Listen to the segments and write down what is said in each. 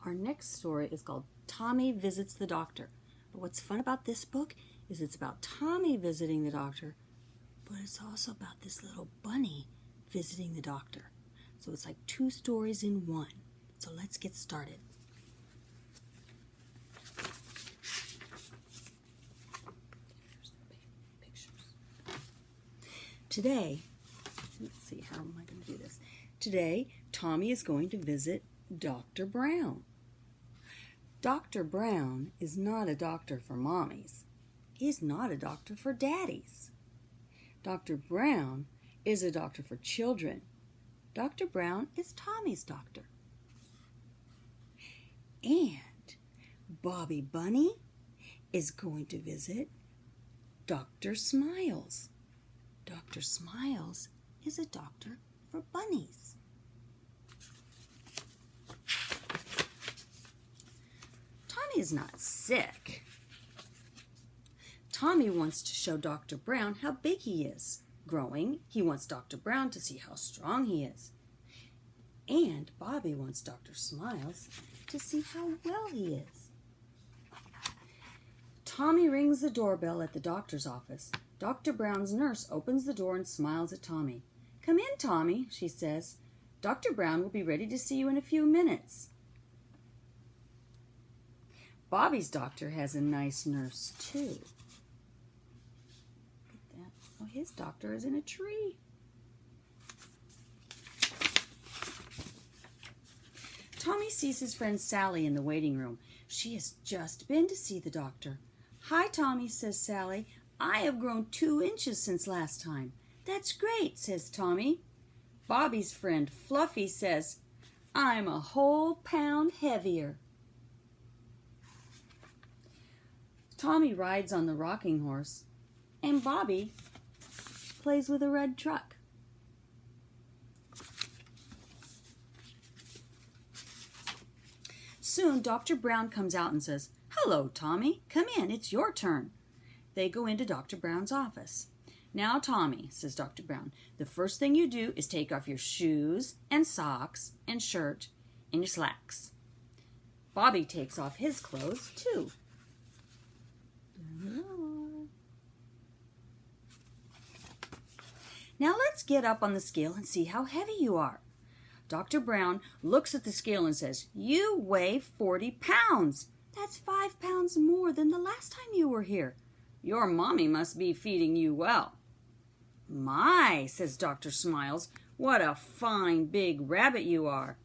Our next story is called Tommy Visits the Doctor. But what's fun about this book is it's about Tommy visiting the doctor, but it's also about this little bunny visiting the doctor. So it's like two stories in one. So let's get started. Today, let's see, how am I going to do this? Today, Tommy is going to visit Dr. Brown. Dr. Brown is not a doctor for mommies. He's not a doctor for daddies. Dr. Brown is a doctor for children. Dr. Brown is Tommy's doctor. And Bobby Bunny is going to visit Dr. Smiles. Dr. Smiles is a doctor for bunnies. Tommy is not sick. Tommy wants to show Dr. Brown how big he is. Growing, he wants Dr. Brown to see how strong he is. And Bobby wants Dr. Smiles to see how well he is. Tommy rings the doorbell at the doctor's office. Dr. Brown's nurse opens the door and smiles at Tommy. "Come in, Tommy," she says. "Dr. Brown will be ready to see you in a few minutes." Bobby's doctor has a nice nurse, too. Look at that. Oh, his doctor is in a tree. Tommy sees his friend Sally in the waiting room. She has just been to see the doctor. "Hi, Tommy," says Sally. "I have grown 2 inches since last time." "That's great," says Tommy. Bobby's friend Fluffy says, "I'm a whole pound heavier." Tommy rides on the rocking horse, and Bobby plays with a red truck. Soon, Dr. Brown comes out and says, "Hello, Tommy. Come in. It's your turn." They go into Dr. Brown's office. "Now, Tommy," says Dr. Brown, "the first thing you do is take off your shoes and socks and shirt and your slacks." Bobby takes off his clothes, too. "Now let's get up on the scale and see how heavy you are." Dr. Brown looks at the scale and says, "You weigh 40 pounds. That's 5 pounds more than the last time you were here. Your mommy must be feeding you well." "My," says Dr. Smiles, "what a fine big rabbit you are."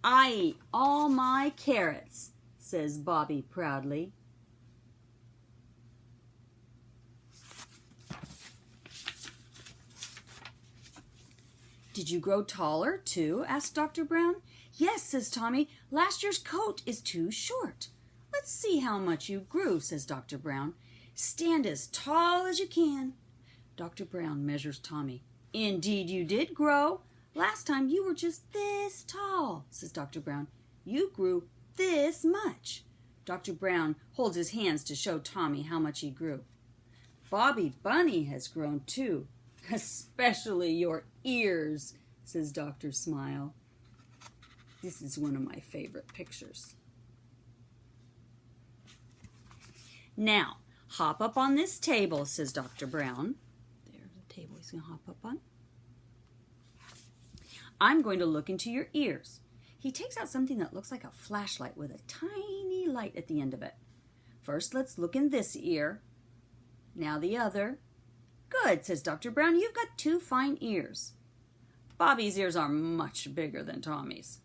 "I eat all my carrots," says Bobby proudly. "Did you grow taller, too?" asked Dr. Brown. "Yes," says Tommy. "Last year's coat is too short." "Let's see how much you grew," says Dr. Brown. "Stand as tall as you can." Dr. Brown measures Tommy. "Indeed you did grow. Last time you were just this tall," says Dr. Brown. "You grew this much." Dr. Brown holds his hands to show Tommy how much he grew. "Bobby Bunny has grown too. Especially your ears," says Dr. Smile. This is one of my favorite pictures. "Now, hop up on this table," says Dr. Brown. There's the table he's going to hop up on. "I'm going to look into your ears." He takes out something that looks like a flashlight with a tiny light at the end of it. "First, let's look in this ear. Now the other." "Good," says Dr. Brown. "You've got 2 fine ears." Bobby's ears are much bigger than Tommy's.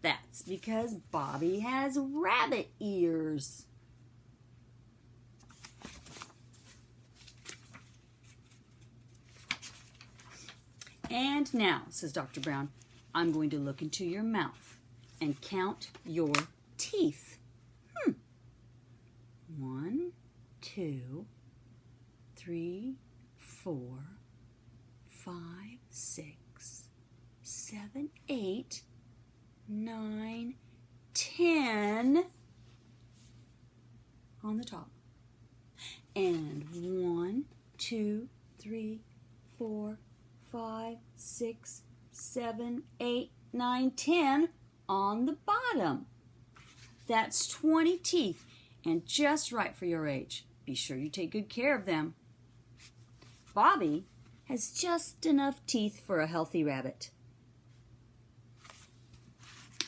That's because Bobby has rabbit ears. "And now," says Dr. Brown, "I'm going to look into your mouth and count your teeth." 1, 2, 3, 4, 5, 6, 7, 8, 9, 10 on the top. And 1, 2, 3, 4, 5, 6, 7, 8, 9, 10 on the bottom. That's 20 teeth, and just right for your age. Be sure you take good care of them. Bobby has just enough teeth for a healthy rabbit.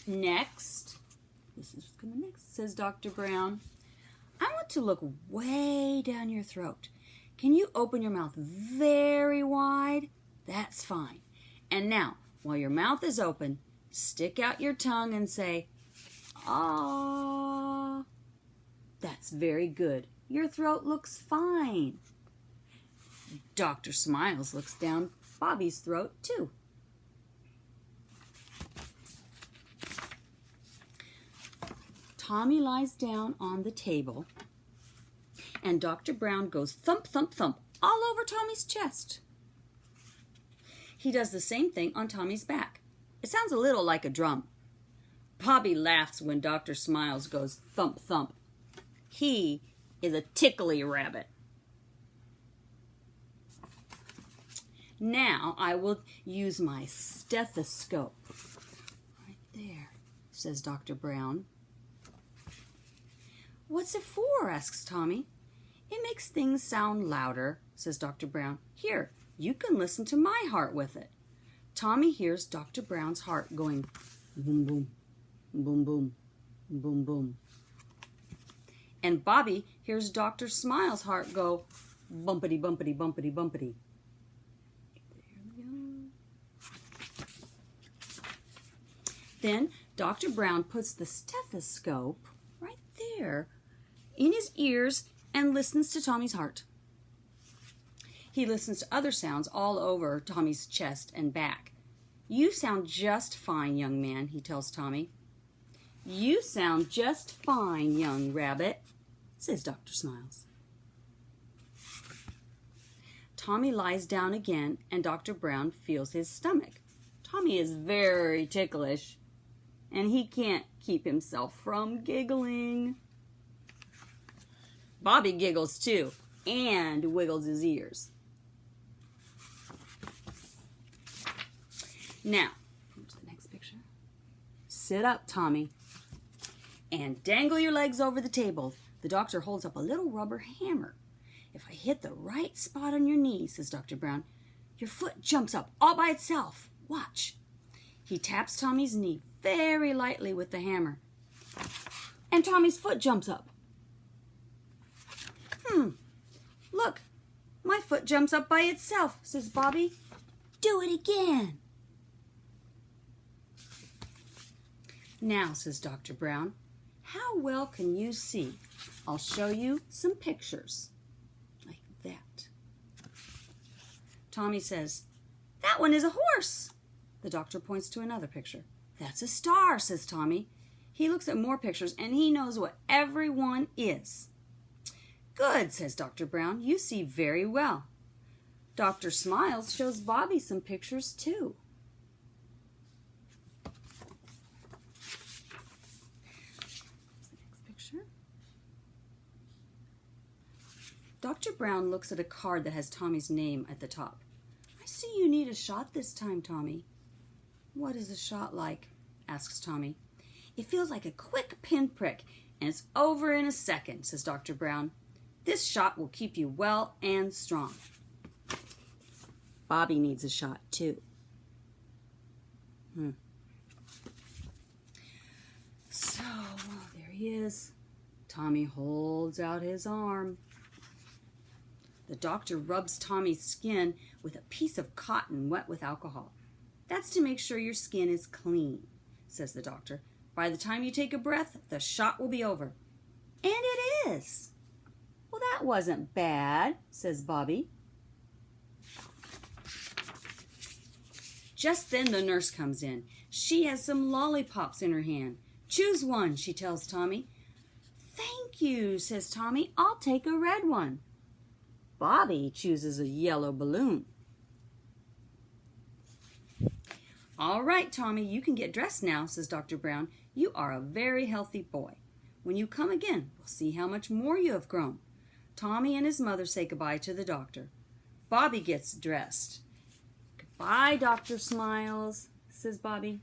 Next, this is what's coming next, says Dr. Brown. I want to look way down your throat. Can you open your mouth very wide? That's fine. And now, while your mouth is open, stick out your tongue and say, ah. That's very good. Your throat looks fine. Dr. Smiles looks down Bobby's throat too. Tommy lies down on the table, and Dr. Brown goes thump, thump, thump all over Tommy's chest. He does the same thing on Tommy's back. It sounds a little like a drum. Bobby laughs when Dr. Smiles goes thump, thump. He is a tickly rabbit. Now I will use my stethoscope. Right there, says Dr. Brown. What's it for? Asks Tommy. It makes things sound louder, says Dr. Brown. Here, you can listen to my heart with it. Tommy hears Dr. Brown's heart going boom, boom, boom, boom, boom, boom. And Bobby hears Dr. Smiles' heart go bumpity, bumpity, bumpity, bumpity. There we go. Then Dr. Brown puts the stethoscope right there in his ears and listens to Tommy's heart. He listens to other sounds all over Tommy's chest and back. You sound just fine, young man, he tells Tommy. You sound just fine, young rabbit, says Dr. Smiles. Tommy lies down again, and Dr. Brown feels his stomach. Tommy is very ticklish, and he can't keep himself from giggling. Bobby giggles too, and wiggles his ears. Now, here's the next picture. Sit up, Tommy, and dangle your legs over the table. The doctor holds up a little rubber hammer. If I hit the right spot on your knee, says Dr. Brown, your foot jumps up all by itself. Watch. He taps Tommy's knee very lightly with the hammer, and Tommy's foot jumps up. Look, my foot jumps up by itself, says Bobby. Do it again. Now, says Dr. Brown, how well can you see? I'll show you some pictures. Like that. Tommy says, that one is a horse. The doctor points to another picture. That's a star, says Tommy. He looks at more pictures and he knows what every one is. Good, says Dr. Brown. You see very well. Dr. Smiles shows Bobby some pictures too. Next picture. Dr. Brown looks at a card that has Tommy's name at the top. I see you need a shot this time, Tommy. What is a shot like? Asks Tommy. It feels like a quick pinprick, and it's over in a second, says Dr. Brown. This shot will keep you well and strong. Bobby needs a shot too. So, there he is. Tommy holds out his arm. The doctor rubs Tommy's skin with a piece of cotton wet with alcohol. That's to make sure your skin is clean, says the doctor. By the time you take a breath, the shot will be over. And it is. Well, that wasn't bad, says Bobby. Just then the nurse comes in. She has some lollipops in her hand. Choose one, she tells Tommy. Thank you, says Tommy. I'll take a red one. Bobby chooses a yellow balloon. All right, Tommy, you can get dressed now, says Dr. Brown. You are a very healthy boy. When you come again, we'll see how much more you have grown. Tommy and his mother say goodbye to the doctor. Bobby gets dressed. Goodbye, Dr. Smiles, says Bobby.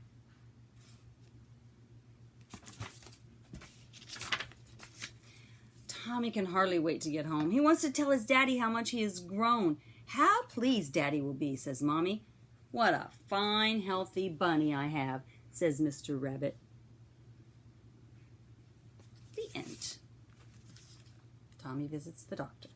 Tommy can hardly wait to get home. He wants to tell his daddy how much he has grown. How pleased Daddy will be, says Mommy. What a fine, healthy bunny I have, says Mr. Rabbit. The end. Tommy visits the doctor.